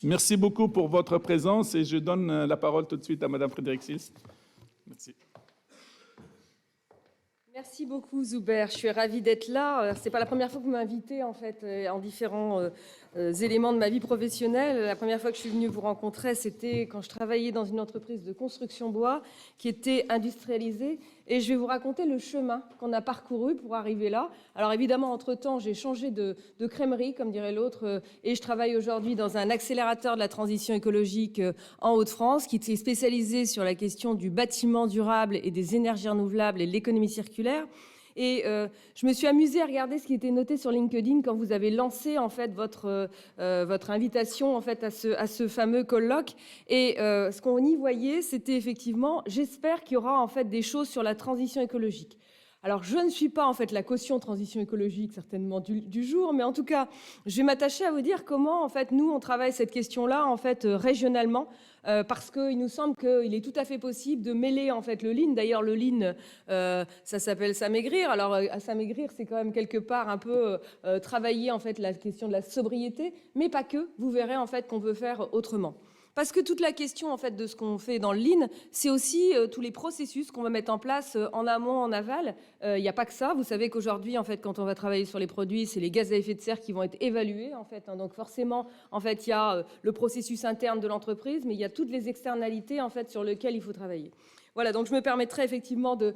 Merci beaucoup pour votre présence et je donne la parole tout de suite à Madame Frédérique Sils. Merci. Merci beaucoup Zuber, je suis ravie d'être là. C'est pas la première fois que vous m'invitez en fait en différents éléments de ma vie professionnelle. La première fois que je suis venue vous rencontrer, c'était quand je travaillais dans une entreprise de construction bois qui était industrialisée. Et je vais vous raconter le chemin qu'on a parcouru pour arriver là. Alors évidemment, entre-temps, j'ai changé de crèmerie, comme dirait l'autre, et je travaille aujourd'hui dans un accélérateur de la transition écologique en Hauts-de-France, qui est spécialisé sur la question du bâtiment durable et des énergies renouvelables et de l'économie circulaire. Et je me suis amusée à regarder ce qui était noté sur LinkedIn quand vous avez lancé en fait votre invitation en fait à ce fameux colloque. Et ce qu'on y voyait, c'était effectivement, j'espère qu'il y aura en fait des choses sur la transition écologique. Alors, je ne suis pas en fait la caution transition écologique certainement du jour, mais en tout cas, je vais m'attacher à vous dire comment en fait nous on travaille cette question-là en fait régionalement, parce qu'il nous semble qu'il est tout à fait possible de mêler en fait le lean. D'ailleurs, le lean, ça s'appelle s'amaigrir. Alors, à s'amaigrir, c'est quand même quelque part un peu travailler en fait la question de la sobriété, mais pas que. Vous verrez en fait qu'on veut faire autrement. Parce que toute la question en fait de ce qu'on fait dans le lean, c'est aussi tous les processus qu'on va mettre en place en amont, en aval. Il n'y a pas que ça. Vous savez qu'aujourd'hui, en fait, quand on va travailler sur les produits, c'est les gaz à effet de serre qui vont être évalués, en fait. Donc forcément, en fait, il y a le processus interne de l'entreprise, mais il y a toutes les externalités en fait sur lesquelles il faut travailler. Voilà, donc je me permettrai effectivement de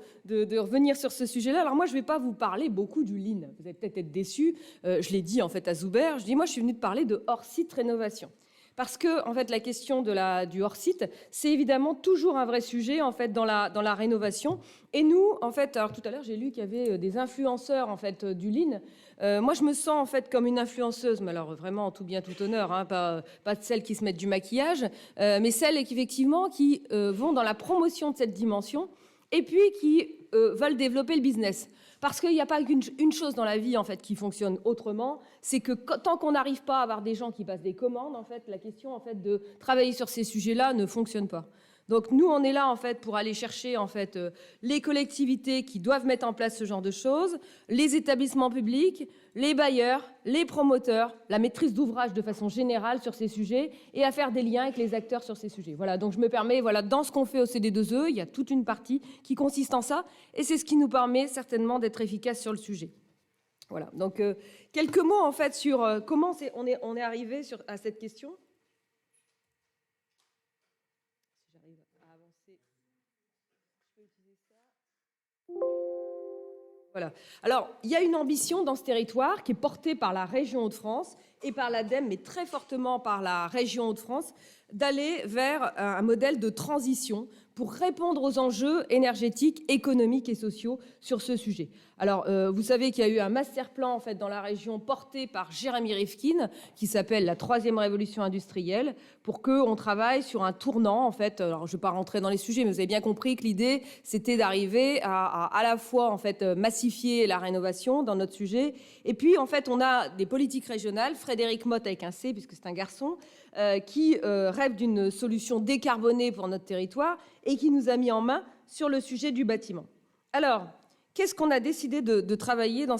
revenir sur ce sujet-là. Alors moi, je ne vais pas vous parler beaucoup du lean. Vous allez peut-être être déçus. Je l'ai dit en fait à Zuber. Je dis moi, je suis venue de parler de hors-site rénovation. Parce que, en fait, la question du hors-site, c'est évidemment toujours un vrai sujet, en fait, dans la rénovation. Et nous, en fait, alors tout à l'heure, j'ai lu qu'il y avait des influenceurs, en fait, du lean. Moi, je me sens, en fait, comme une influenceuse, mais alors vraiment en tout bien, tout honneur, hein, pas de celles qui se mettent du maquillage, mais celles, effectivement, qui vont dans la promotion de cette dimension et puis qui veulent développer le business. Parce qu'il n'y a pas une chose dans la vie en fait qui fonctionne autrement, c'est que tant qu'on n'arrive pas à avoir des gens qui passent des commandes, en fait, la question en fait de travailler sur ces sujets-là ne fonctionne pas. Donc nous, on est là en fait pour aller chercher en fait les collectivités qui doivent mettre en place ce genre de choses, les établissements publics, les bailleurs, les promoteurs, la maîtrise d'ouvrage de façon générale sur ces sujets et à faire des liens avec les acteurs sur ces sujets. Voilà, donc je me permets, voilà, dans ce qu'on fait au CD2E, il y a toute une partie qui consiste en ça et c'est ce qui nous permet certainement d'être efficace sur le sujet. Voilà, donc quelques mots en fait sur comment on est arrivé à cette question. Voilà. Alors, il y a une ambition dans ce territoire qui est portée par la région Hauts-de-France et par l'ADEME, mais très fortement par la région Hauts-de-France, d'aller vers un modèle de transition pour répondre aux enjeux énergétiques, économiques et sociaux sur ce sujet. Alors, vous savez qu'il y a eu un master plan en fait, dans la région porté par Jérémy Rifkin qui s'appelle la 3e révolution industrielle pour qu'on travaille sur un tournant. En fait, alors, je ne vais pas rentrer dans les sujets, mais vous avez bien compris que l'idée, c'était d'arriver à la fois en fait, massifier la rénovation dans notre sujet. Et puis, en fait, on a des politiques régionales, Frédéric Motte avec un C, puisque c'est un garçon, qui rêve d'une solution décarbonée pour notre territoire et qui nous a mis en main sur le sujet du bâtiment. Alors, qu'est-ce qu'on a décidé de travailler dans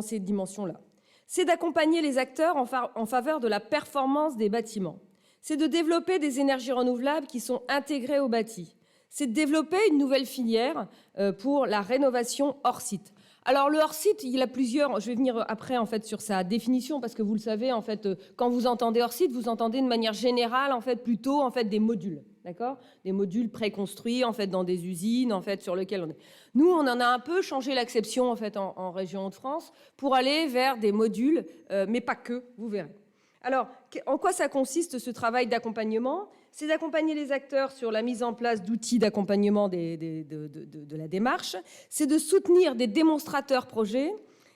ces dimensions-là? C'est d'accompagner les acteurs en faveur de la performance des bâtiments. C'est de développer des énergies renouvelables qui sont intégrées au bâti. C'est de développer une nouvelle filière pour la rénovation hors site. Alors le hors-site, il y a plusieurs, je vais venir après en fait sur sa définition parce que vous le savez en fait quand vous entendez hors-site, vous entendez de manière générale en fait plutôt en fait des modules, d'accord? Des modules préconstruits en fait dans des usines en fait sur lesquels on est. Nous, on en a un peu changé l'acception en fait en région Hauts-de-France pour aller vers des modules mais pas que, vous verrez. Alors, en quoi ça consiste ce travail d'accompagnement? C'est d'accompagner les acteurs sur la mise en place d'outils d'accompagnement de la démarche. C'est de soutenir des démonstrateurs projets.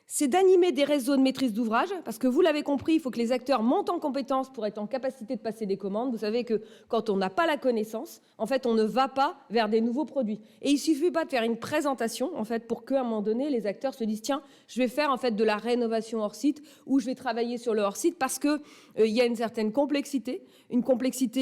C'est d'animer des réseaux de maîtrise d'ouvrage, parce que vous l'avez compris, il faut que les acteurs montent en compétences pour être en capacité de passer des commandes. Vous savez que quand on n'a pas la connaissance, en fait, on ne va pas vers des nouveaux produits. Et il ne suffit pas de faire une présentation, en fait, pour qu'à un moment donné, les acteurs se disent, tiens, je vais faire en fait de la rénovation hors site ou je vais travailler sur le hors site parce que il y a une certaine complexité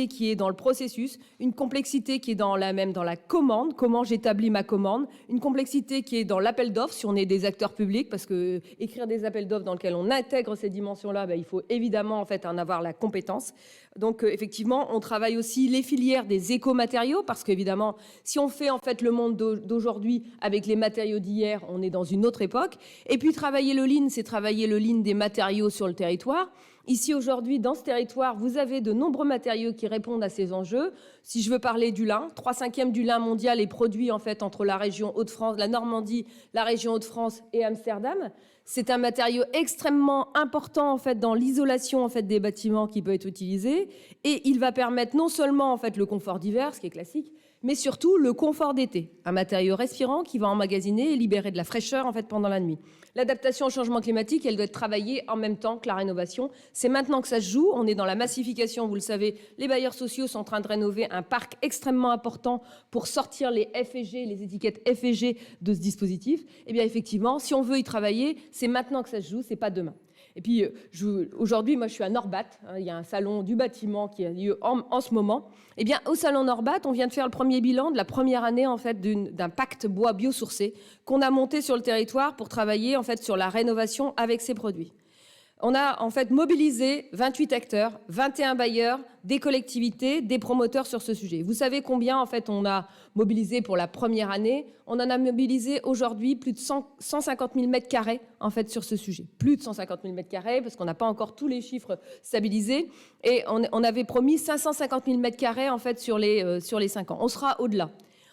qui est dans le processus, une complexité qui est dans la commande, comment j'établis ma commande, une complexité qui est dans l'appel d'offres si on est des acteurs publics, parce que écrire des appels d'offres dans lesquels on intègre ces dimensions-là, il faut évidemment en fait en avoir la compétence. Donc effectivement, on travaille aussi les filières des écomatériaux parce qu'évidemment, si on fait en fait le monde d'aujourd'hui avec les matériaux d'hier, on est dans une autre époque. Et puis travailler le lean, c'est travailler le lean des matériaux sur le territoire. Ici, aujourd'hui, dans ce territoire, vous avez de nombreux matériaux qui répondent à ces enjeux. Si je veux parler du lin, 3/5 du lin mondial est produit en fait entre la région Hauts-de-France, la Normandie, la région Hauts-de-France et Amsterdam. C'est un matériau extrêmement important en fait dans l'isolation en fait des bâtiments qui peut être utilisé et il va permettre non seulement en fait le confort d'hiver, ce qui est classique, mais surtout le confort d'été. Un matériau respirant qui va emmagasiner et libérer de la fraîcheur en fait pendant la nuit. L'adaptation au changement climatique, elle doit être travaillée en même temps que la rénovation. C'est maintenant que ça se joue. On est dans la massification, vous le savez. Les bailleurs sociaux sont en train de rénover un parc extrêmement important pour sortir les F et G, les étiquettes F et G de ce dispositif. Eh bien, effectivement, si on veut y travailler, c'est maintenant que ça se joue, c'est pas demain. Et puis, aujourd'hui, moi, je suis à Norbat. Il y a un salon du bâtiment qui a lieu en ce moment. Eh bien, au salon Norbat, on vient de faire le premier bilan de la première année, en fait, d'un pacte bois biosourcé qu'on a monté sur le territoire pour travailler, en fait, sur la rénovation avec ces produits. On a en fait mobilisé 28 acteurs, 21 bailleurs, des collectivités, des promoteurs sur ce sujet. Vous savez combien en fait on a mobilisé pour la première année? On en a mobilisé aujourd'hui plus de 150 000 mètres carrés en fait sur ce sujet. Plus de 150 000 mètres carrés parce qu'on n'a pas encore tous les chiffres stabilisés. Et on avait promis 550 000 mètres carrés en fait sur les 5 ans. On sera au-delà.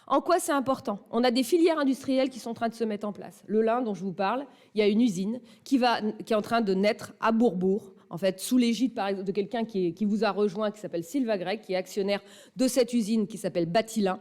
En quoi c'est important? On a des filières industrielles qui sont en train de se mettre en place. Le lin dont je vous parle, il y a une usine qui est en train de naître à Bourbourg, en fait, sous l'égide par exemple de quelqu'un qui vous a rejoint, qui s'appelle Sylvain Grec, qui est actionnaire de cette usine qui s'appelle Batilin,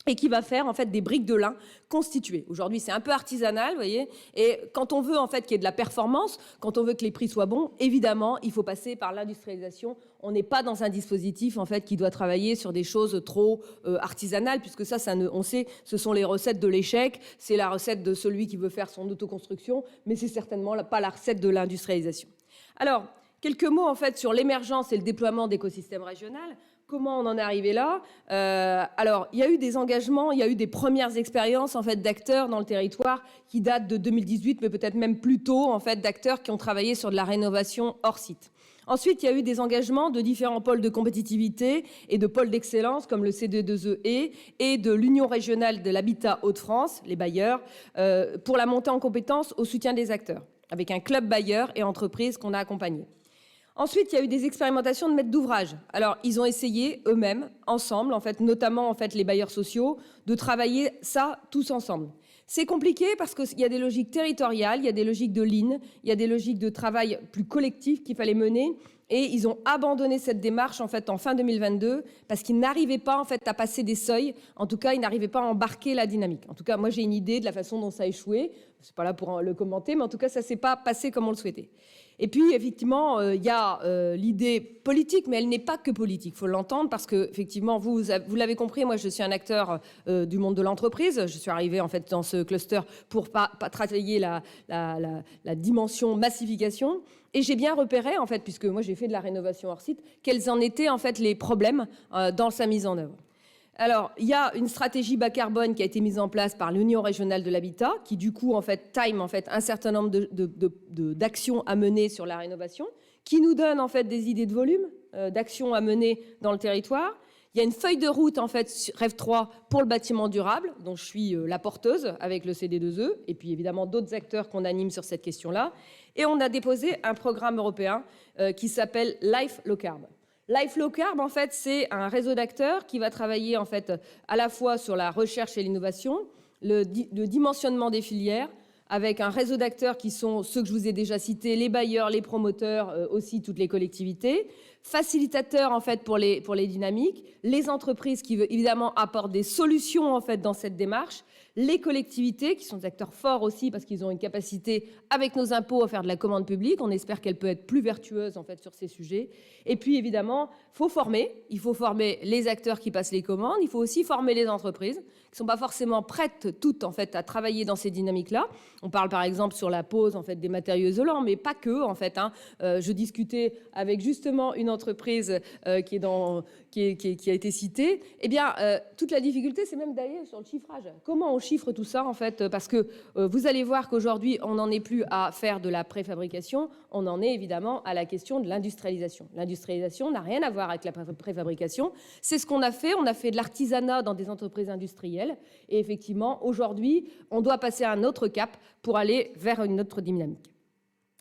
et qui va faire en fait des briques de lin constituées. Aujourd'hui, c'est un peu artisanal, vous voyez. Et quand on veut en fait qu'il y ait de la performance, quand on veut que les prix soient bons, évidemment, il faut passer par l'industrialisation. On n'est pas dans un dispositif en fait qui doit travailler sur des choses trop artisanales, puisque ça on sait, ce sont les recettes de l'échec. C'est la recette de celui qui veut faire son autoconstruction, mais c'est certainement pas la recette de l'industrialisation. Alors, quelques mots en fait sur l'émergence et le déploiement d'écosystèmes régionaux. Comment on en est arrivé là? Alors, il y a eu des engagements, il y a eu des premières expériences en fait d'acteurs dans le territoire qui datent de 2018, mais peut-être même plus tôt en fait d'acteurs qui ont travaillé sur de la rénovation hors site. Ensuite, il y a eu des engagements de différents pôles de compétitivité et de pôles d'excellence comme le CD2E et de l'Union régionale de l'habitat Hauts-de-France, les bailleurs, pour la montée en compétences au soutien des acteurs, avec un club bailleurs et entreprises qu'on a accompagné. Ensuite, il y a eu des expérimentations de maîtres d'ouvrage. Alors, ils ont essayé eux-mêmes, ensemble, en fait, notamment en fait, les bailleurs sociaux, de travailler ça tous ensemble. C'est compliqué parce qu'il y a des logiques territoriales, il y a des logiques de ligne, il y a des logiques de travail plus collectif qu'il fallait mener. Et ils ont abandonné cette démarche en fait en fin 2022 parce qu'ils n'arrivaient pas en fait à passer des seuils. En tout cas, ils n'arrivaient pas à embarquer la dynamique. En tout cas, moi j'ai une idée de la façon dont ça a échoué. Je suis pas là pour le commenter, mais en tout cas, ça s'est pas passé comme on le souhaitait. Et puis effectivement, il y a l'idée politique, mais elle n'est pas que politique. Il faut l'entendre parce que effectivement, vous l'avez compris, moi je suis un acteur du monde de l'entreprise. Je suis arrivée en fait dans ce cluster pour pas travailler la dimension massification. Et j'ai bien repéré, en fait, puisque moi j'ai fait de la rénovation hors site, quels en étaient en fait les problèmes dans sa mise en œuvre. Alors, il y a une stratégie bas carbone qui a été mise en place par l'Union régionale de l'habitat, qui du coup en fait time en fait un certain nombre d'actions à mener sur la rénovation, qui nous donne en fait des idées de volume d'actions à mener dans le territoire. Il y a une feuille de route en fait REV 3 pour le bâtiment durable, dont je suis la porteuse avec le CD2E, et puis évidemment d'autres acteurs qu'on anime sur cette question-là. Et on a déposé un programme européen qui s'appelle Life Low Carb. Life Low Carb, en fait, c'est un réseau d'acteurs qui va travailler en fait à la fois sur la recherche et l'innovation, le dimensionnement des filières, avec un réseau d'acteurs qui sont ceux que je vous ai déjà cités, les bailleurs, les promoteurs, aussi toutes les collectivités, facilitateurs en fait pour les dynamiques, les entreprises qui évidemment apportent des solutions en fait dans cette démarche, les collectivités qui sont des acteurs forts aussi parce qu'ils ont une capacité avec nos impôts à faire de la commande publique. On espère qu'elle peut être plus vertueuse en fait sur ces sujets. Et puis évidemment, il faut former les acteurs qui passent les commandes. Il faut aussi former les entreprises qui sont pas forcément prêtes toutes en fait à travailler dans ces dynamiques-là. On parle par exemple sur la pose en fait, des matériaux isolants, mais pas que en fait. Je discutais avec justement une entreprise qui a été citée. Eh bien, toute la difficulté, c'est même d'ailleurs sur le chiffrage. Comment on chiffre tout ça en fait? Parce que vous allez voir qu'aujourd'hui, on n'en est plus à faire de la préfabrication, on en est évidemment à la question de l'industrialisation. L'industrialisation n'a rien à voir avec la préfabrication. C'est ce qu'on a fait. On a fait de l'artisanat dans des entreprises industrielles. Et effectivement, aujourd'hui, on doit passer à un autre cap pour aller vers une autre dynamique.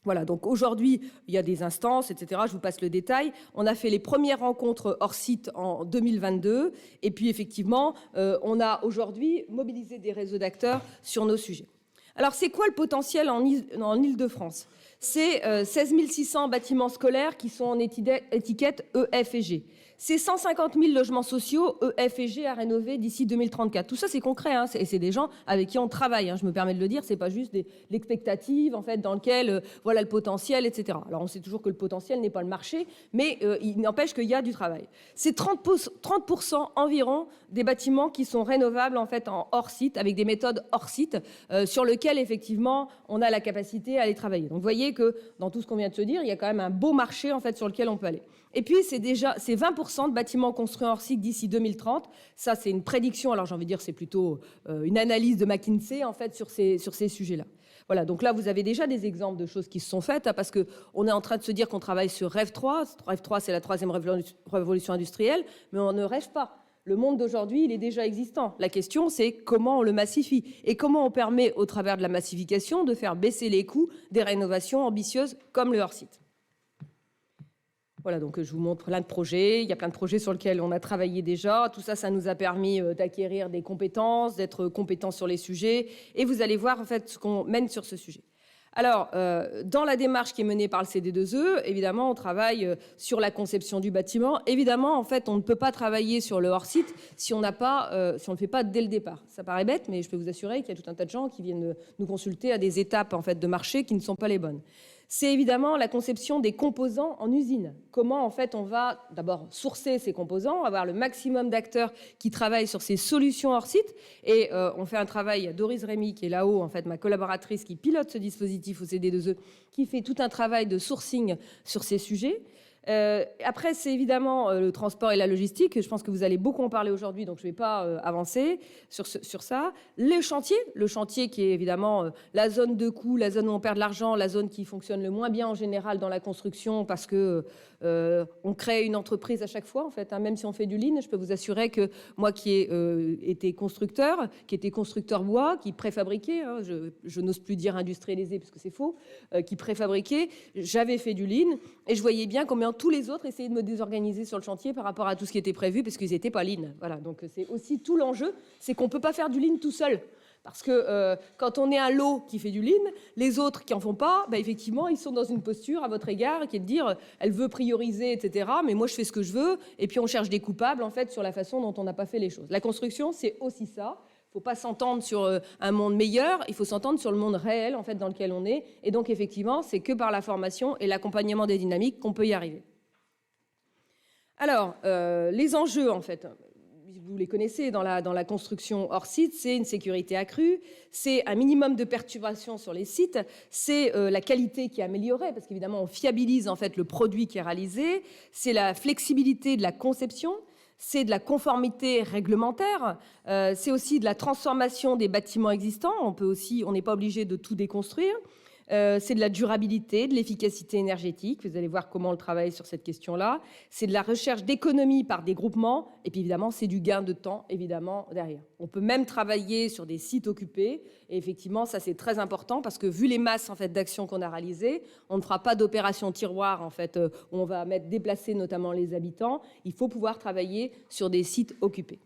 Voilà, donc aujourd'hui, il y a des instances, etc. Je vous passe le détail. On a fait les premières rencontres hors site en 2022. Et puis, effectivement, on a aujourd'hui mobilisé des réseaux d'acteurs sur nos sujets. Alors, c'est quoi le potentiel en Île-de-France? C'est 16 600 bâtiments scolaires qui sont en étiquette E, F et G. C'est 150 000 logements sociaux E, F et G à rénover d'ici 2034. Tout ça, c'est concret, hein, et c'est des gens avec qui on travaille. Hein, je me permets de le dire, c'est pas juste l'expectative en fait dans lequel voilà le potentiel, etc. Alors on sait toujours que le potentiel n'est pas le marché, mais il n'empêche qu'il y a du travail. C'est 30% environ des bâtiments qui sont rénovables en fait en hors site avec des méthodes hors site sur lesquelles effectivement on a la capacité à aller travailler. Donc vous voyez que dans tout ce qu'on vient de se dire, il y a quand même un beau marché en fait sur lequel on peut aller. Et puis, c'est 20% de bâtiments construits hors site d'ici 2030. Ça, c'est une prédiction. Alors, j'ai envie de dire, c'est plutôt une analyse de McKinsey, en fait, sur ces sujets-là. Voilà, donc là, vous avez déjà des exemples de choses qui se sont faites, hein, parce qu'on est en train de se dire qu'on travaille sur REV 3. REV 3, c'est la troisième révolution industrielle, mais on ne rêve pas. Le monde d'aujourd'hui, il est déjà existant. La question, c'est comment on le massifie et comment on permet, au travers de la massification, de faire baisser les coûts des rénovations ambitieuses comme le hors site. Voilà, donc je vous montre plein de projets. Il y a plein de projets sur lesquels on a travaillé déjà. Tout ça, ça nous a permis d'acquérir des compétences, d'être compétents sur les sujets. Et vous allez voir en fait ce qu'on mène sur ce sujet. Alors, dans la démarche qui est menée par le CD2E, évidemment, on travaille sur la conception du bâtiment. Évidemment, en fait, on ne peut pas travailler sur le hors-site si on ne le fait pas dès le départ. Ça paraît bête, mais je peux vous assurer qu'il y a tout un tas de gens qui viennent nous consulter à des étapes en fait, de marché qui ne sont pas les bonnes. C'est évidemment la conception des composants en usine. Comment, en fait, on va d'abord sourcer ces composants, avoir le maximum d'acteurs qui travaillent sur ces solutions hors site. Et on fait un travail, il y a Doris Rémy qui est là-haut, en fait, ma collaboratrice qui pilote ce dispositif au CD2E, qui fait tout un travail de sourcing sur ces sujets. Après, c'est évidemment le transport et la logistique. Je pense que vous allez beaucoup en parler aujourd'hui, donc je ne vais pas avancer sur ça. Le chantier qui est évidemment la zone de coût, la zone où on perd de l'argent, la zone qui fonctionne le moins bien en général dans la construction parce que on crée une entreprise à chaque fois, en fait. Hein, même si on fait du lean, je peux vous assurer que moi qui ai été constructeur, qui était constructeur bois, qui préfabriquait, hein, je n'ose plus dire industrialisé parce que c'est faux, qui préfabriquait, j'avais fait du lean et je voyais bien combien tous les autres essayaient de me désorganiser sur le chantier par rapport à tout ce qui était prévu parce qu'ils n'étaient pas lean. Voilà, donc c'est aussi tout l'enjeu, c'est qu'on ne peut pas faire du lean tout seul. Parce que quand on est un lot qui fait du lean, les autres qui n'en font pas, bah, effectivement, ils sont dans une posture à votre égard qui est de dire elle veut prioriser, etc. Mais moi, je fais ce que je veux. Et puis, on cherche des coupables, en fait, sur la façon dont on n'a pas fait les choses. La construction, c'est aussi ça. Il ne faut pas s'entendre sur un monde meilleur. Il faut s'entendre sur le monde réel, en fait, dans lequel on est. Et donc, effectivement, c'est que par la formation et l'accompagnement des dynamiques qu'on peut y arriver. Alors, les enjeux, en fait... Vous les connaissez dans la construction hors site, c'est une sécurité accrue, c'est un minimum de perturbations sur les sites, c'est la qualité qui est améliorée, parce qu'évidemment, on fiabilise en fait le produit qui est réalisé, c'est la flexibilité de la conception, c'est de la conformité réglementaire, c'est aussi de la transformation des bâtiments existants, on n'est pas obligé de tout déconstruire. C'est de la durabilité, de l'efficacité énergétique. Vous allez voir comment on travaille sur cette question-là. C'est de la recherche d'économie par des groupements. Et puis évidemment, c'est du gain de temps, évidemment, derrière. On peut même travailler sur des sites occupés. Et effectivement, ça, c'est très important parce que vu les masses en fait, d'actions qu'on a réalisées, on ne fera pas d'opération tiroir en fait, où on va déplacer notamment les habitants. Il faut pouvoir travailler sur des sites occupés.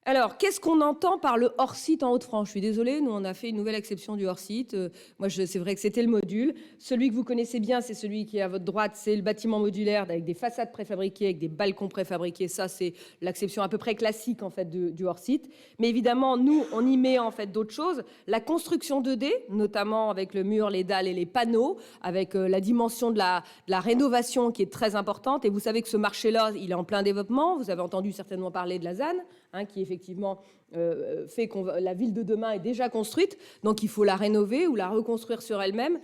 Alors, qu'est-ce qu'on entend par le hors-site en Hauts-de-France? Je suis désolée, nous, on a fait une nouvelle acception du hors-site. Moi, c'est vrai que c'était le module. Celui que vous connaissez bien, c'est celui qui est à votre droite, c'est le bâtiment modulaire avec des façades préfabriquées, avec des balcons préfabriqués. Ça, c'est l'acception à peu près classique, en fait, du hors-site. Mais évidemment, nous, on y met, en fait, d'autres choses. La construction 2D, notamment avec le mur, les dalles et les panneaux, avec la dimension de la rénovation qui est très importante. Et vous savez que ce marché-là, il est en plein développement. Vous avez entendu certainement parler de la ZAN. qui effectivement fait que la ville de demain est déjà construite, donc il faut la rénover ou la reconstruire sur elle-même.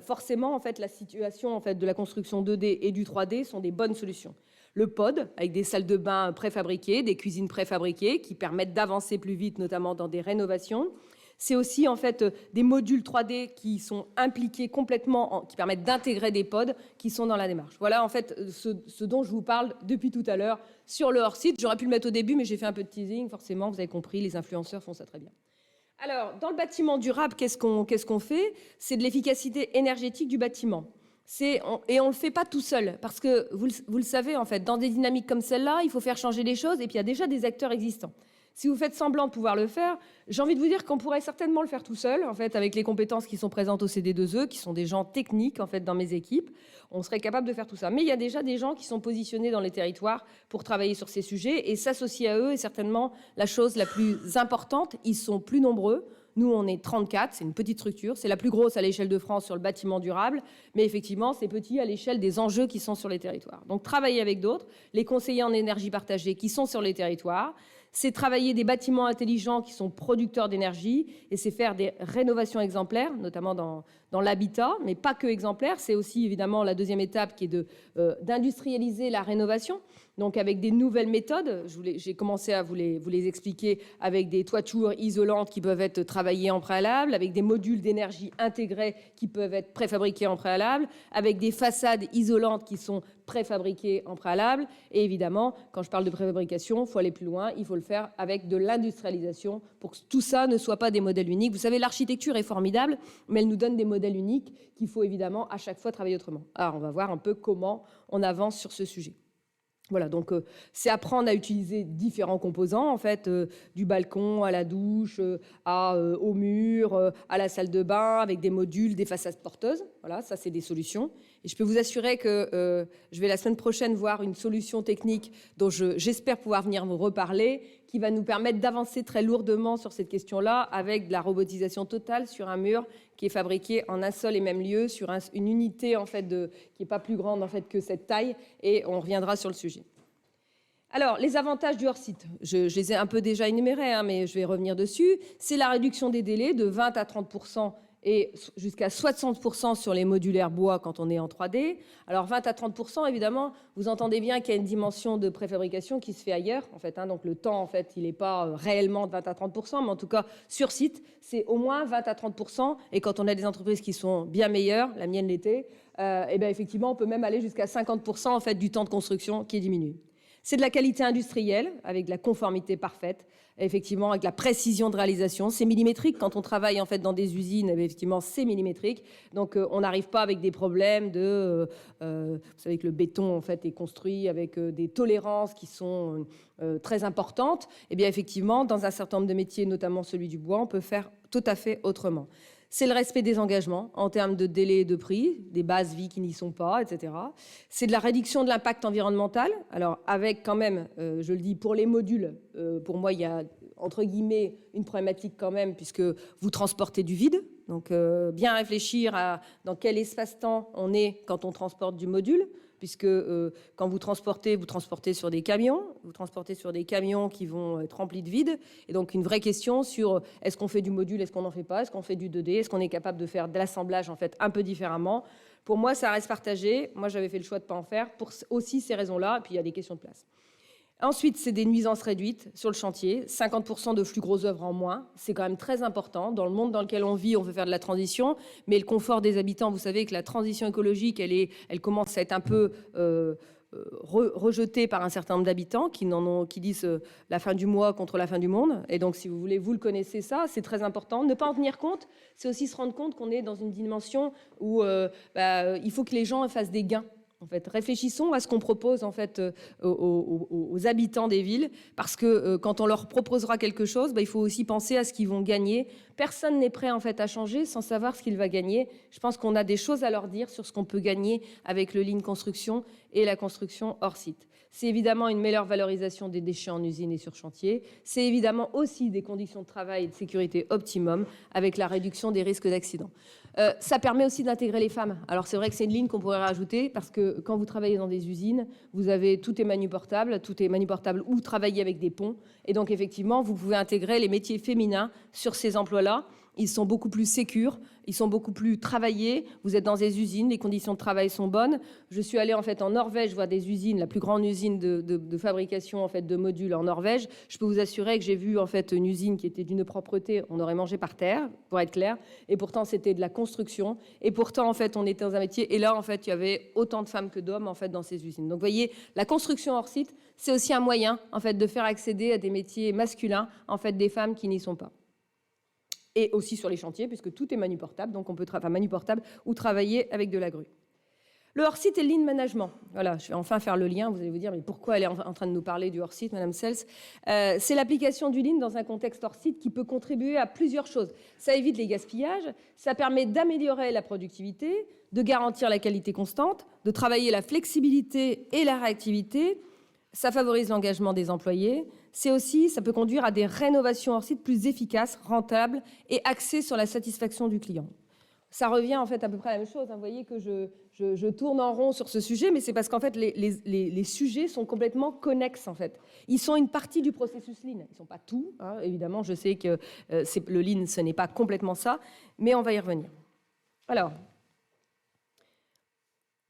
Forcément, en fait, la situation en fait, de la construction 2D et du 3D sont des bonnes solutions. Le pod, avec des salles de bain préfabriquées, des cuisines préfabriquées qui permettent d'avancer plus vite, notamment dans des rénovations. C'est aussi en fait des modules 3D qui sont impliqués complètement, qui permettent d'intégrer des pods qui sont dans la démarche. Voilà en fait ce dont je vous parle depuis tout à l'heure sur le hors-site. J'aurais pu le mettre au début, mais j'ai fait un peu de teasing. Forcément, vous avez compris, les influenceurs font ça très bien. Alors, dans le bâtiment durable, qu'est-ce qu'on fait? C'est de l'efficacité énergétique du bâtiment. Et on ne le fait pas tout seul, parce que vous le savez, en fait, dans des dynamiques comme celle-là, il faut faire changer les choses, et puis il y a déjà des acteurs existants. Si vous faites semblant de pouvoir le faire, j'ai envie de vous dire qu'on pourrait certainement le faire tout seul, en fait, avec les compétences qui sont présentes au CD2E, qui sont des gens techniques, en fait, dans mes équipes. On serait capable de faire tout ça. Mais il y a déjà des gens qui sont positionnés dans les territoires pour travailler sur ces sujets, et s'associer à eux est certainement la chose la plus importante. Ils sont plus nombreux. Nous, on est 34, c'est une petite structure. C'est la plus grosse à l'échelle de France sur le bâtiment durable, mais effectivement, c'est petit à l'échelle des enjeux qui sont sur les territoires. Donc, travailler avec d'autres, les conseillers en énergie partagée qui sont sur les territoires, c'est travailler des bâtiments intelligents qui sont producteurs d'énergie, et c'est faire des rénovations exemplaires, notamment dans l'habitat, mais pas que exemplaires. C'est aussi évidemment la deuxième étape qui est d'industrialiser la rénovation. Donc avec des nouvelles méthodes, j'ai commencé à vous les expliquer, avec des toitures isolantes qui peuvent être travaillées en préalable, avec des modules d'énergie intégrés qui peuvent être préfabriqués en préalable, avec des façades isolantes qui sont préfabriquées en préalable. Et évidemment, quand je parle de préfabrication, il faut aller plus loin, il faut le faire avec de l'industrialisation pour que tout ça ne soit pas des modèles uniques. Vous savez, l'architecture est formidable, mais elle nous donne des modèles uniques qu'il faut évidemment à chaque fois travailler autrement. Alors on va voir un peu comment on avance sur ce sujet. Voilà, donc c'est apprendre à utiliser différents composants, en fait, du balcon à la douche, au mur, à la salle de bain, avec des modules, des façades porteuses. Voilà, ça, c'est des solutions. Et je peux vous assurer que je vais la semaine prochaine voir une solution technique dont j'espère pouvoir venir vous reparler, qui va nous permettre d'avancer très lourdement sur cette question-là, avec de la robotisation totale sur un mur qui est fabriqué en un seul et même lieu, sur une unité en fait, qui n'est pas plus grande en fait, que cette taille, et on reviendra sur le sujet. Alors, les avantages du hors-site, je les ai un peu déjà énumérés, mais je vais revenir dessus. C'est la réduction des délais de 20 à 30% et jusqu'à 60% sur les modulaires bois quand on est en 3D. Alors 20 à 30%, évidemment, vous entendez bien qu'il y a une dimension de préfabrication qui se fait ailleurs. En fait, donc le temps, en fait, il n'est pas réellement de 20 à 30%, mais en tout cas, sur site, c'est au moins 20 à 30%. Et quand on a des entreprises qui sont bien meilleures, la mienne l'était, et bien effectivement, on peut même aller jusqu'à 50% en fait, du temps de construction qui est diminué. C'est de la qualité industrielle, avec de la conformité parfaite, effectivement, avec la précision de réalisation. C'est millimétrique. Quand on travaille en fait, dans des usines, effectivement, c'est millimétrique. Donc, on n'arrive pas avec des problèmes de... vous savez que le béton, en fait, est construit avec des tolérances qui sont très importantes. Eh bien, effectivement, dans un certain nombre de métiers, notamment celui du bois, on peut faire tout à fait autrement. C'est le respect des engagements en termes de délai et de prix, des bases vie qui n'y sont pas, etc. C'est de la réduction de l'impact environnemental. Alors, avec quand même, je le dis, pour les modules, pour moi, il y a, entre guillemets, une problématique quand même, puisque vous transportez du vide. Donc, bien réfléchir à dans quel espace-temps on est quand on transporte du module, puisque quand vous transportez sur des camions, qui vont être remplis de vide. Et donc, une vraie question sur est-ce qu'on fait du module, est-ce qu'on n'en fait pas, est-ce qu'on fait du 2D, est-ce qu'on est capable de faire de l'assemblage en fait un peu différemment. Pour moi, ça reste partagé. Moi, j'avais fait le choix de ne pas en faire pour aussi ces raisons-là. Et puis, il y a des questions de place. Ensuite, c'est des nuisances réduites sur le chantier, 50% de flux gros œuvres en moins. C'est quand même très important. Dans le monde dans lequel on vit, on veut faire de la transition, mais le confort des habitants, vous savez que la transition écologique, elle commence à être un peu rejetée par un certain nombre d'habitants qui disent la fin du mois contre la fin du monde. Et donc, si vous voulez, vous le connaissez ça, c'est très important. Ne pas en tenir compte, c'est aussi se rendre compte qu'on est dans une dimension où il faut que les gens fassent des gains. En fait, réfléchissons à ce qu'on propose en fait, aux habitants des villes, parce que quand on leur proposera quelque chose, il faut aussi penser à ce qu'ils vont gagner. Personne n'est prêt en fait, à changer sans savoir ce qu'il va gagner. Je pense qu'on a des choses à leur dire sur ce qu'on peut gagner avec le Lean Construction et la construction hors site. C'est évidemment une meilleure valorisation des déchets en usine et sur chantier. C'est évidemment aussi des conditions de travail et de sécurité optimum avec la réduction des risques d'accident. Ça permet aussi d'intégrer les femmes. Alors c'est vrai que c'est une ligne qu'on pourrait rajouter parce que quand vous travaillez dans des usines, tout est manuportable ou travailler avec des ponts. Et donc effectivement, vous pouvez intégrer les métiers féminins sur ces emplois-là. Ils sont beaucoup plus sécures, ils sont beaucoup plus travaillés. Vous êtes dans des usines, les conditions de travail sont bonnes. Je suis allée en fait en Norvège voir des usines, la plus grande usine de fabrication en fait de modules en Norvège. Je peux vous assurer que j'ai vu en fait une usine qui était d'une propreté, on aurait mangé par terre, pour être clair. Et pourtant c'était de la construction. Et pourtant en fait on était dans un métier. Et là en fait il y avait autant de femmes que d'hommes en fait dans ces usines. Donc vous voyez, la construction hors site, c'est aussi un moyen en fait de faire accéder à des métiers masculins en fait des femmes qui n'y sont pas. Et aussi sur les chantiers, puisque tout est manuportable, donc on peut manuportable ou travailler avec de la grue. Le hors-site et le lean management. Voilà, je vais enfin faire le lien. Vous allez vous dire, mais pourquoi elle est en train de nous parler du hors-site, Madame Sels? C'est l'application du lean dans un contexte hors-site qui peut contribuer à plusieurs choses. Ça évite les gaspillages, ça permet d'améliorer la productivité, de garantir la qualité constante, de travailler la flexibilité et la réactivité. Ça favorise l'engagement des employés. Ça peut conduire à des rénovations hors site plus efficaces, rentables et axées sur la satisfaction du client. Ça revient en fait à peu près à la même chose. Vous voyez que je tourne en rond sur ce sujet, mais c'est parce qu'en fait les sujets sont complètement connexes en fait. Ils sont une partie du processus Lean. Ils ne sont pas tout, hein. Évidemment, je sais que le Lean, ce n'est pas complètement ça, mais on va y revenir. Alors,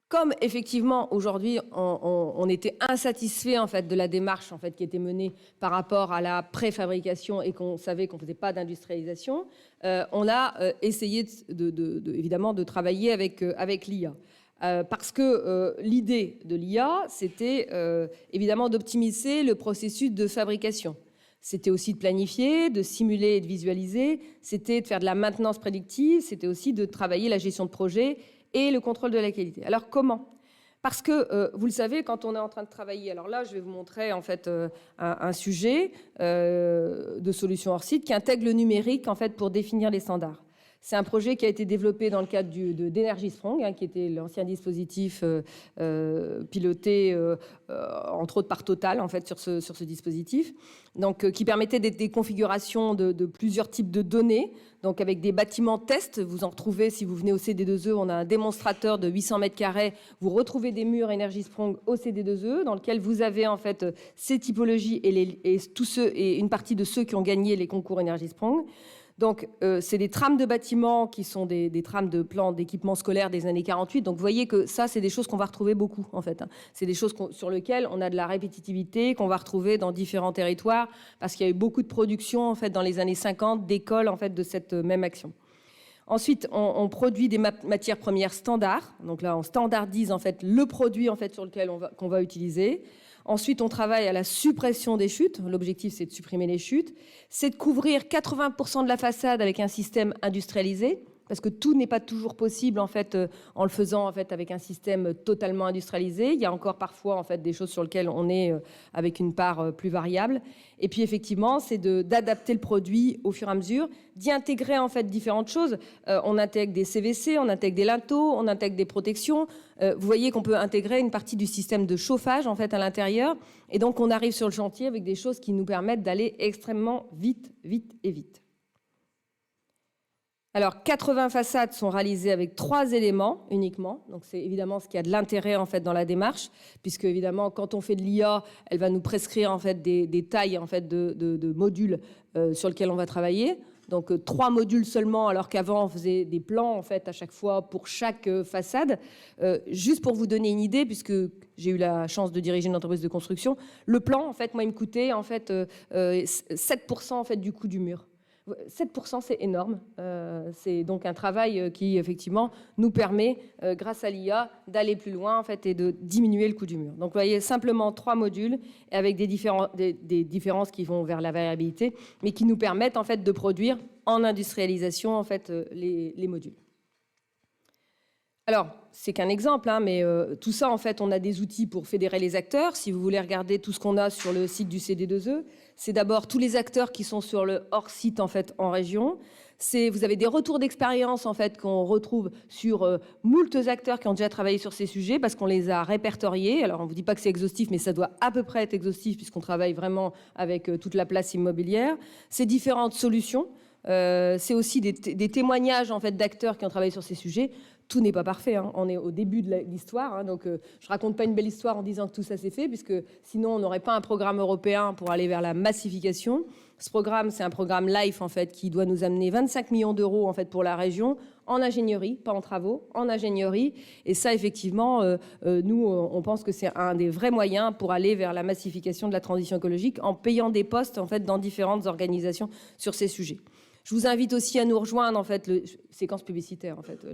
comme effectivement aujourd'hui on était insatisfait en fait de la démarche en fait qui était menée par rapport à la préfabrication et qu'on savait qu'on ne faisait pas d'industrialisation, on a essayé évidemment de travailler avec l'IA. Parce que l'idée de l'IA, c'était évidemment d'optimiser le processus de fabrication. C'était aussi de planifier, de simuler et de visualiser, c'était de faire de la maintenance prédictive, c'était aussi de travailler la gestion de projet et le contrôle de la qualité. Alors comment? Parce que, vous le savez, quand on est en train de travailler, alors là, je vais vous montrer en fait un sujet de solution hors site qui intègre le numérique en fait pour définir les standards. C'est un projet qui a été développé dans le cadre d'Energy Strong, hein, qui était l'ancien dispositif piloté, entre autres par Total, en fait, sur ce dispositif, donc, qui permettait des configurations de plusieurs types de données, donc avec des bâtiments tests. Vous en retrouvez, si vous venez au CD2E, on a un démonstrateur de 800 mètres carrés. Vous retrouvez des murs Energy Strong au CD2E, dans lequel vous avez en fait ces typologies et une partie de ceux qui ont gagné les concours Energy Strong. Donc, c'est des trames de bâtiments qui sont des trames de plans d'équipement scolaire des années 48. Donc, vous voyez que ça, c'est des choses qu'on va retrouver beaucoup, en fait. C'est des choses sur lesquelles on a de la répétitivité, qu'on va retrouver dans différents territoires, parce qu'il y a eu beaucoup de production, en fait, dans les années 50, d'écoles, en fait, de cette même action. Ensuite, on produit des matières premières standards. Donc là, on standardise, en fait, le produit, en fait, sur lequel qu'on va utiliser. Ensuite, on travaille à la suppression des chutes. L'objectif, c'est de supprimer les chutes. C'est de couvrir 80% de la façade avec un système industrialisé, parce que tout n'est pas toujours possible en fait en le faisant en fait avec un système totalement industrialisé. Il y a encore parfois en fait des choses sur lesquelles on est avec une part plus variable. Et puis effectivement, c'est d'adapter le produit au fur et à mesure, d'y intégrer en fait différentes choses. On intègre des CVC, on intègre des linteaux, on intègre des protections. Vous voyez qu'on peut intégrer une partie du système de chauffage en fait à l'intérieur. Et donc on arrive sur le chantier avec des choses qui nous permettent d'aller extrêmement vite, vite et vite. Alors, 80 façades sont réalisées avec 3 éléments uniquement. Donc, c'est évidemment ce qui a de l'intérêt en fait dans la démarche, puisque évidemment, quand on fait de l'IA, elle va nous prescrire en fait des tailles en fait de modules sur lesquels on va travailler. Donc, 3 modules seulement, alors qu'avant on faisait des plans en fait à chaque fois pour chaque façade. Juste pour vous donner une idée, puisque j'ai eu la chance de diriger une entreprise de construction, le plan en fait, moi, il me coûtait en fait 7% en fait du coût du mur. 7%, c'est énorme. C'est donc un travail qui, effectivement, nous permet, grâce à l'IA, d'aller plus loin en fait, et de diminuer le coût du mur. Donc, vous voyez, simplement 3 modules avec des différences qui vont vers la variabilité, mais qui nous permettent en fait, de produire en industrialisation en fait, les modules. Alors, c'est qu'un exemple, hein, mais tout ça, en fait, on a des outils pour fédérer les acteurs. Si vous voulez regarder tout ce qu'on a sur le site du CD2E, c'est d'abord tous les acteurs qui sont sur le hors-site, en fait, en région. Vous avez des retours d'expérience, en fait, qu'on retrouve sur moult acteurs qui ont déjà travaillé sur ces sujets parce qu'on les a répertoriés. Alors, on ne vous dit pas que c'est exhaustif, mais ça doit à peu près être exhaustif puisqu'on travaille vraiment avec toute la place immobilière. Ces différentes solutions, c'est aussi des témoignages, en fait, d'acteurs qui ont travaillé sur ces sujets. Tout n'est pas parfait, hein. On est au début de l'histoire, hein, donc je ne raconte pas une belle histoire en disant que tout ça s'est fait, puisque sinon on n'aurait pas un programme européen pour aller vers la massification. Ce programme, c'est un programme LIFE en fait, qui doit nous amener 25 millions d'euros en fait, pour la région, en ingénierie, pas en travaux, en ingénierie. Et ça, effectivement, nous, on pense que c'est un des vrais moyens pour aller vers la massification de la transition écologique, en payant des postes en fait, dans différentes organisations sur ces sujets. Je vous invite aussi à nous rejoindre, en fait, séquence publicitaire, en fait,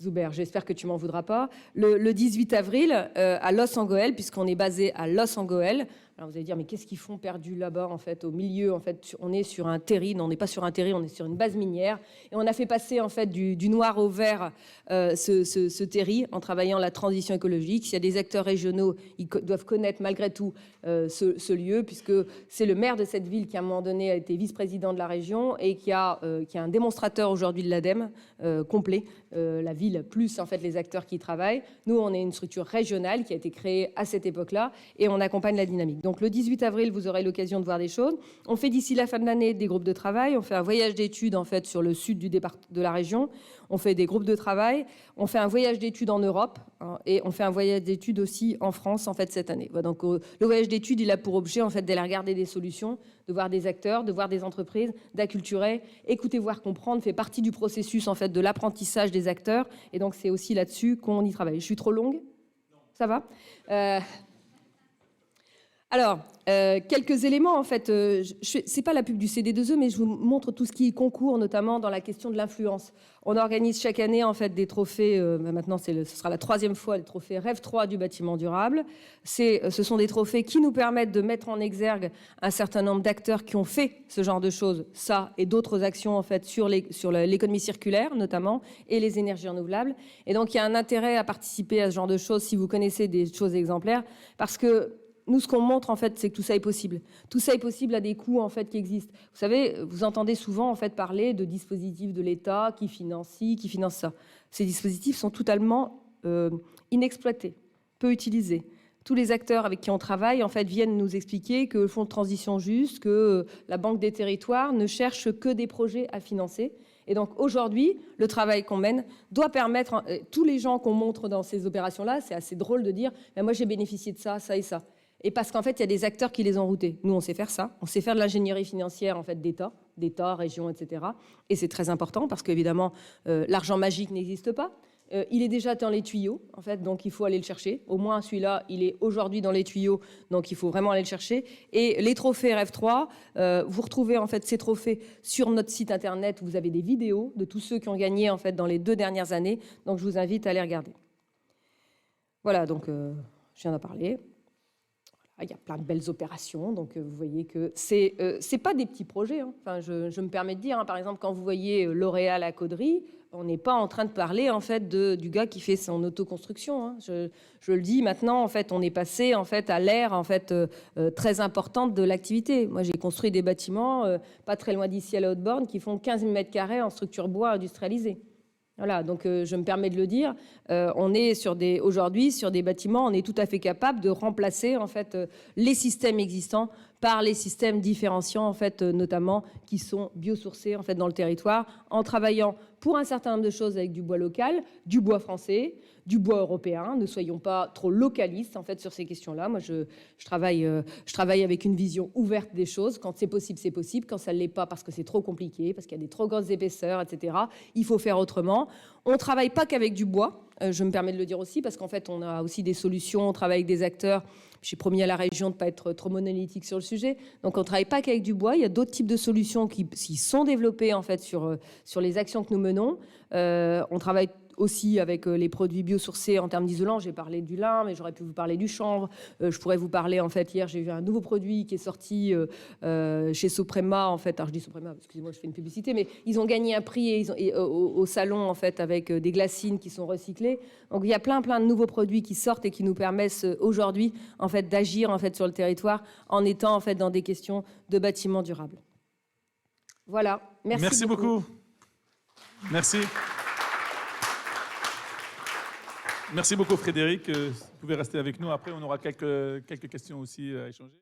Zuber, j'espère que tu m'en voudras pas, le 18 avril à Los Angeles, puisqu'on est basé à Los Angeles. Alors vous allez dire, mais qu'est-ce qu'ils font perdu là-bas, en fait, au milieu, en fait, on est sur un terri, non, on n'est pas sur un terri, on est sur une base minière, et on a fait passer, en fait, du noir au vert ce terri en travaillant la transition écologique. S'il y a des acteurs régionaux, ils doivent connaître malgré tout ce lieu, puisque c'est le maire de cette ville qui, à un moment donné, a été vice-président de la région et qui a un démonstrateur aujourd'hui de l'ADEME complet, la ville plus, en fait, les acteurs qui y travaillent. Nous, on est une structure régionale qui a été créée à cette époque-là, et on accompagne la dynamique. Donc le 18 avril, vous aurez l'occasion de voir des choses. On fait d'ici la fin de l'année des groupes de travail. On fait un voyage d'études en fait sur le sud du département de la région. On fait des groupes de travail. On fait un voyage d'études en Europe hein, et on fait un voyage d'études aussi en France en fait cette année. Voilà, donc le voyage d'études, il a pour objet en fait d'aller regarder des solutions, de voir des acteurs, de voir des entreprises, d'acculturer, écouter, voir, comprendre, fait partie du processus en fait de l'apprentissage des acteurs. Et donc c'est aussi là-dessus qu'on y travaille. Je suis trop longue ? Ça va ? Alors, quelques éléments, en fait, c'est pas la pub du CD2E, mais je vous montre tout ce qui concourt, notamment dans la question de l'influence. On organise chaque année, en fait, des trophées, maintenant ce sera la 3e fois, le trophée Rêve 3 du bâtiment durable. Ce sont des trophées qui nous permettent de mettre en exergue un certain nombre d'acteurs qui ont fait ce genre de choses, ça, et d'autres actions, en fait, sur l'économie circulaire, notamment, et les énergies renouvelables. Et donc, il y a un intérêt à participer à ce genre de choses si vous connaissez des choses exemplaires, parce que nous, ce qu'on montre, en fait, c'est que tout ça est possible. Tout ça est possible à des coûts, en fait, qui existent. Vous savez, vous entendez souvent, en fait, parler de dispositifs de l'État qui financent ci, qui financent ça. Ces dispositifs sont totalement inexploités, peu utilisés. Tous les acteurs avec qui on travaille, en fait, viennent nous expliquer que le Fonds de transition juste, que la Banque des territoires ne cherche que des projets à financer. Et donc, aujourd'hui, le travail qu'on mène doit permettre, tous les gens qu'on montre dans ces opérations-là, c'est assez drôle de dire, moi, j'ai bénéficié de ça, ça et ça. Et parce qu'en fait, il y a des acteurs qui les ont routés. Nous, on sait faire ça. On sait faire de l'ingénierie financière en fait, d'État, régions, etc. Et c'est très important parce qu'évidemment, l'argent magique n'existe pas. Il est déjà dans les tuyaux, en fait, donc il faut aller le chercher. Au moins, celui-là, il est aujourd'hui dans les tuyaux, donc il faut vraiment aller le chercher. Et les trophées Rêve 3, vous retrouvez en fait ces trophées sur notre site internet. Vous avez des vidéos de tous ceux qui ont gagné en fait dans les 2 dernières années. Donc, je vous invite à les regarder. Voilà, donc je viens d'en parler. Il y a plein de belles opérations, donc vous voyez que c'est pas des petits projets. Hein. Enfin, je me permets de dire, hein, par exemple, quand vous voyez L'Oréal à Caudry, on n'est pas en train de parler en fait du gars qui fait son autoconstruction. Hein. Je le dis maintenant, en fait, on est passé en fait à l'ère en fait très importante de l'activité. Moi, j'ai construit des bâtiments pas très loin d'ici à la Haute-Borne qui font 15 000 m² en structure bois industrialisée. Voilà, donc je me permets de le dire, on est aujourd'hui sur des bâtiments, on est tout à fait capable de remplacer en fait les systèmes existants par les systèmes différenciants en fait notamment qui sont biosourcés en fait dans le territoire, en travaillant pour un certain nombre de choses avec du bois local, du bois français, du bois européen. Ne soyons pas trop localistes en fait sur ces questions-là. Moi, je travaille avec une vision ouverte des choses. Quand c'est possible, c'est possible. Quand ça ne l'est pas, parce que c'est trop compliqué, parce qu'il y a des trop grosses épaisseurs, etc., il faut faire autrement. On ne travaille pas qu'avec du bois. Je me permets de le dire aussi, parce qu'en fait, on a aussi des solutions. On travaille avec des acteurs. J'ai promis à la région de ne pas être trop monolithique sur le sujet. Donc, on ne travaille pas qu'avec du bois. Il y a d'autres types de solutions qui sont développées en fait, sur les actions que nous menons. On travaille aussi avec les produits biosourcés en termes d'isolant. J'ai parlé du lin, mais j'aurais pu vous parler du chanvre. Je pourrais vous parler, en fait, hier, j'ai vu un nouveau produit qui est sorti chez Soprema, en fait. Alors, je dis Soprema, excusez-moi, je fais une publicité, mais ils ont gagné un prix au salon, en fait, avec des glacines qui sont recyclées. Donc, il y a plein de nouveaux produits qui sortent et qui nous permettent aujourd'hui, en fait, d'agir, en fait, sur le territoire en étant, en fait, dans des questions de bâtiments durables. Voilà. Merci beaucoup. Merci. Merci beaucoup, Frédéric. Vous pouvez rester avec nous. Après, on aura quelques questions aussi à échanger.